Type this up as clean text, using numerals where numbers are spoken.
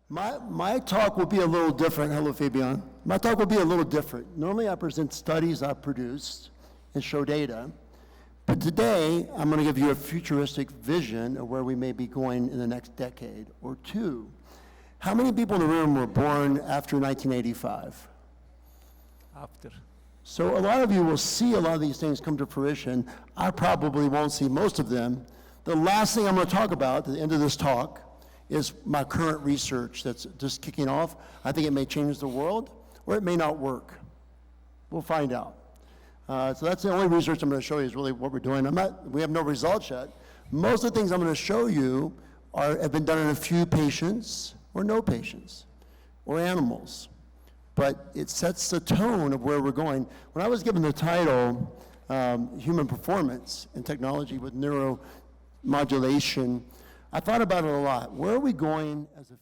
My talk will be a little different. Hello, Fabian. My talk will be a little different. Normally, I present studies I've produced and show data. But today, I'm going to give you a futuristic vision of where we may be going in the next decade or two. How many people in the room were born after 1985? After. So a lot of you will see a lot of these things come to fruition. I probably won't see most of them. The last thing I'm going to talk about at the end of this talk is my current research that's just kicking off. I think it may change the world, or it may not work. We'll find out. So that's the only research I'm going to show you is really what we're doing. We have no results yet. Most of the things I'm going to show you have been done in a few patients or no patients or animals. But it sets the tone of where we're going. When I was given the title, Human Performance in Technology with Neuromodulation, I thought about it a lot. Where are we going as a